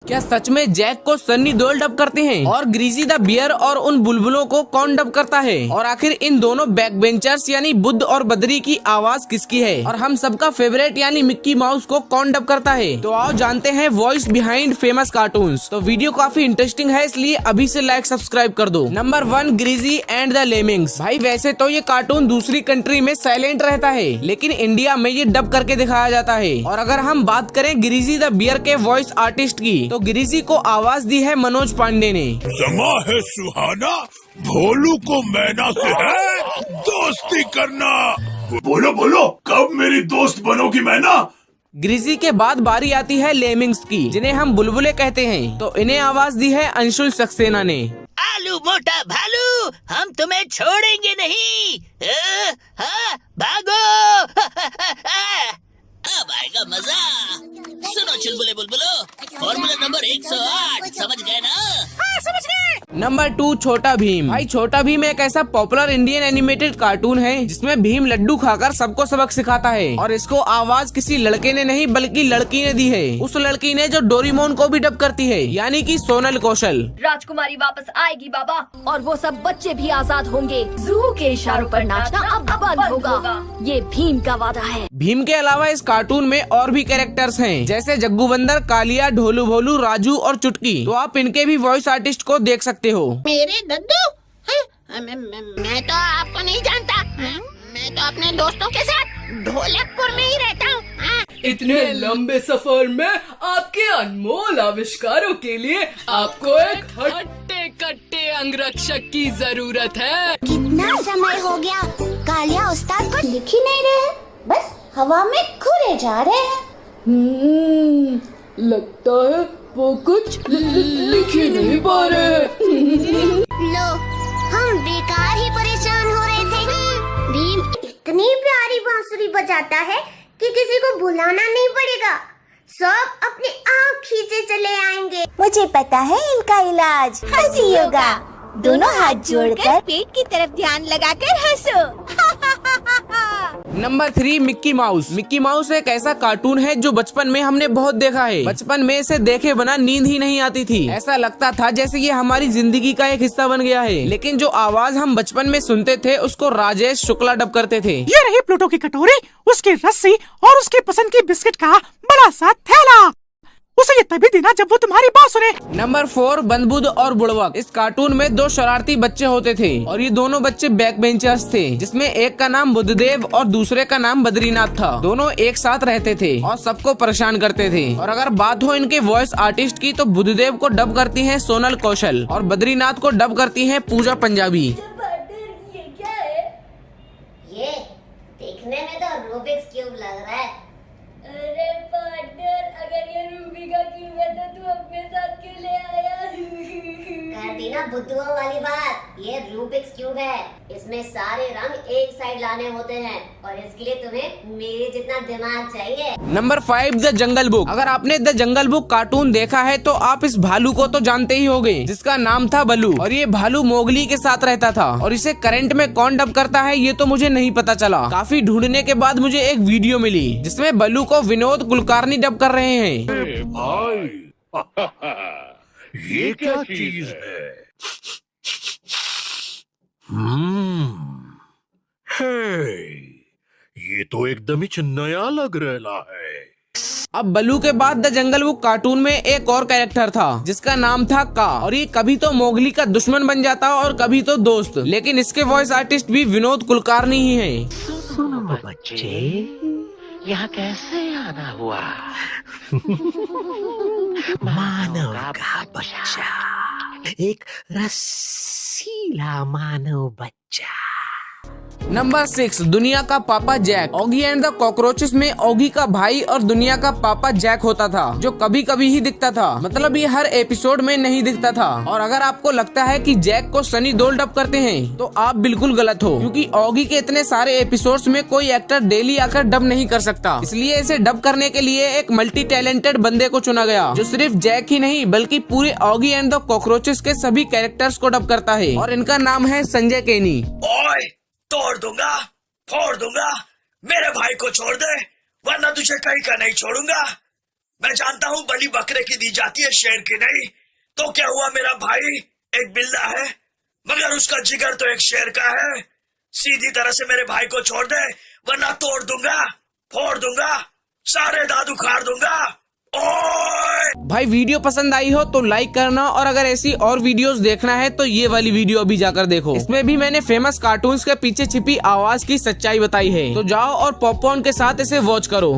क्या सच में जैक को सन्नी देओल डब करते हैं? और ग्रीजी द बियर और उन बुलबुलों को कौन डब करता है? और आखिर इन दोनों बैक बेंचर्स यानी बुद्ध और बद्री की आवाज किसकी है? और हम सबका फेवरेट यानी मिक्की माउस को कौन डब करता है? तो आओ जानते हैं वॉइस बिहाइंड फेमस कार्टून्स। तो वीडियो काफी इंटरेस्टिंग है, इसलिए अभी से लाइक सब्सक्राइब कर दो। Number 1, greasy and the lemmings. भाई वैसे तो ये कार्टून दूसरी कंट्री में साइलेंट रहता है, लेकिन इंडिया में ये डब करके दिखाया जाता है। और अगर हम बात करें ग्रीजी द बियर के वॉइस आर्टिस्ट की, तो ग्रीजी को आवाज दी है मनोज पांडे ने। समा है सुहाना, भोलू को मैना से है दोस्ती करना। बोलो बोलो, कब मेरी दोस्त बनोगी मैना? ग्रीजी के बाद बारी आती है लेमिंग्स की, जिन्हें हम बुलबुले कहते हैं। तो इन्हें आवाज दी है अंशुल सक्सेना ने। आलू मोटा भालू, हम तुम्हें छोड़ेंगे नहीं। हाँ, भागो। अब आएगा मजा। सुनो चुलबुले बुलबुलो, फॉर्मूला नंबर 108 समझ गए ना? हाँ, समझ गए। नंबर 2, छोटा भीम। भाई छोटा भीम एक ऐसा पॉपुलर इंडियन एनिमेटेड कार्टून है जिसमें भीम लड्डू खाकर सबको सबक सिखाता है। और इसको आवाज किसी लड़के ने नहीं बल्कि लड़की ने दी है। उस लड़की ने जो डोरेमोन को भी डब करती है, यानी कि सोनल कौशल। राजकुमारी वापस आएगी बाबा, और वो सब बच्चे भी आजाद होंगे। जू के इशारों पर नाचना अब बंद होगा, ये भीम का वादा है। भीम के अलावा इस कार्टून में और भी कैरेक्टर्स हैं, जैसे जग्गू बंदर, कालिया, ढोलू भोलू, राजू और चुटकी। तो आप इनके भी वॉइस आर्टिस्ट को देख सकते हो। मेरे दद्दू? मैं तो आपको नहीं जानता। मैं तो अपने दोस्तों के साथ ढोलकपुर में ही रहता हूँ। इतने लंबे सफर में आपके अनमोल आविष्कारों के लिए आपको एक हट्टे कट्टे अंगरक्षक की जरूरत है। कितना समय हो गया, कालिया उस्ताद कुछ लिख ही नहीं रहे, बस हवा में घुरे जा रहे हैं। लगता है वो कुछ लिख ही नहीं पा रहे। लो, हम बेकार ही परेशान हो रहे थे। भीम इतनी प्यारी बांसुरी बजाता है कि किसी को बुलाना नहीं पड़ेगा, सब अपने आप खींचे चले आएंगे। मुझे पता है इनका इलाज, हंसी योगा। दोनों हाथ जोड़कर पेट की तरफ ध्यान लगाकर हंसो। Number 3, Mickey mouse. Mickey mouse एक ऐसा कार्टून है जो बचपन में हमने बहुत देखा है। बचपन में इसे देखे बिना नींद ही नहीं आती थी। ऐसा लगता था जैसे ये हमारी जिंदगी का एक हिस्सा बन गया है। लेकिन जो आवाज हम बचपन में सुनते थे उसको राजेश शुक्ला डब करते थे। ये रही प्लूटो की कटोरी, उसकी रस्सी और उसके पसंद की बिस्किट का बड़ा सा थैला। उसे ये तभी देना जब वो तुम्हारी बात सुने। नंबर 4, बंदबुद और बुड़वक। इस कार्टून में 2 शरारती बच्चे होते थे और ये दोनों बच्चे बैक बेंचर्स थे, जिसमें एक का नाम बुद्धदेव और दूसरे का नाम बद्रीनाथ था। दोनों एक साथ रहते थे और सबको परेशान करते थे। और अगर बात हो इनके वॉइस आर्टिस्ट की, तो बुद्धदेव को डब करती है सोनल कौशल और बद्रीनाथ को डब करती है पूजा पंजाबी। ये क्या है? ये देखने में तो रूबिक्स क्यूब लग रहा है। अरे पार्टनर, अगर ये रूबी का क्यूब है तो तू अपने साथ क्यों ले आया? कर दी ना बुद्धुओं वाली बात। ये रूबिक्स क्यूब है, इसमें सारे रंग एक साइड लाने होते हैं और इसके लिए तुम्हें मेरे जितना दिमाग चाहिए। Number 5, the jungle book. अगर आपने द जंगल बुक कार्टून देखा है तो आप इस भालू को तो जानते ही होंगे, जिसका नाम था बलू। और ये भालू मोगली के साथ रहता था। और इसे करंट में कौन डब करता है ये तो मुझे नहीं पता चला। काफी ढूंढने के बाद मुझे एक वीडियो मिली जिसमें बलू को विनोद कुलकर्णी डब कर रहे हैं। भाई ये क्या चीज है? हे, ये तो एकदम ही नया लग रहा है। अब बलू के बाद द जंगल बुक कार्टून में एक और कैरेक्टर था जिसका नाम था का। और ये कभी तो मोगली का दुश्मन बन जाता और कभी तो दोस्त। लेकिन इसके वॉइस आर्टिस्ट भी विनोद कुलकर्णी ही हैं। सुनो बच्चे, यहाँ कैसे आना हुआ? मानव का बच्चा, एक रसीला मानव बच्चा। नंबर 6, दुनिया का पापा Jack. Oggy and the cockroaches में ऑगी का भाई और दुनिया का पापा जैक होता था, जो कभी कभी ही दिखता था। मतलब ये हर एपिसोड में नहीं दिखता था। और अगर आपको लगता है कि जैक को सनी देओल डब करते हैं तो आप बिल्कुल गलत हो, क्योंकि ऑगी के इतने सारे एपिसोड्स में कोई एक्टर डेली आकर डब नहीं कर सकता। इसलिए इसे डब करने के लिए एक मल्टी टैलेंटेड बंदे को चुना गया, जो सिर्फ जैक ही नहीं बल्कि पूरे ऑगी एंड द कॉकरोचेस के सभी कैरेक्टर्स को डब करता है। और इनका नाम है संजय केनी। ओए, तोड़ दूंगा, फोड़ दूंगा, मेरे भाई को छोड़ दे, वरना तुझे कहीं का नहीं छोड़ूंगा। मैं जानता हूँ बलि बकरे की दी जाती है, शेर की नहीं। तो क्या हुआ, मेरा भाई एक बिल्ला है मगर उसका जिगर तो एक शेर का है। सीधी तरह से मेरे भाई को छोड़ दे वरना तोड़ दूंगा, फोड़ दूंगा, सारे दांत उखाड़ दूंगा। ओए! भाई वीडियो पसंद आई हो तो लाइक करना, और अगर ऐसी और वीडियोस देखना है तो ये वाली वीडियो अभी जाकर देखो। इसमें भी मैंने फेमस कार्टून्स के पीछे छिपी आवाज की सच्चाई बताई है। तो जाओ और पॉपकॉर्न के साथ इसे वॉच करो।